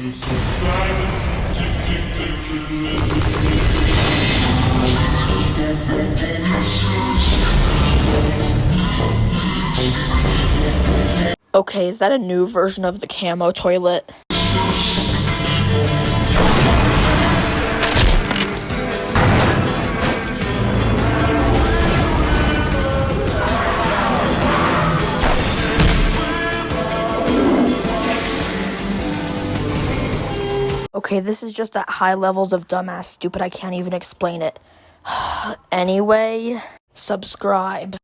Okay, is that a new version of the camo toilet? Okay, this is just at high levels of dumbass stupid, I can't even explain it. Anyway, subscribe.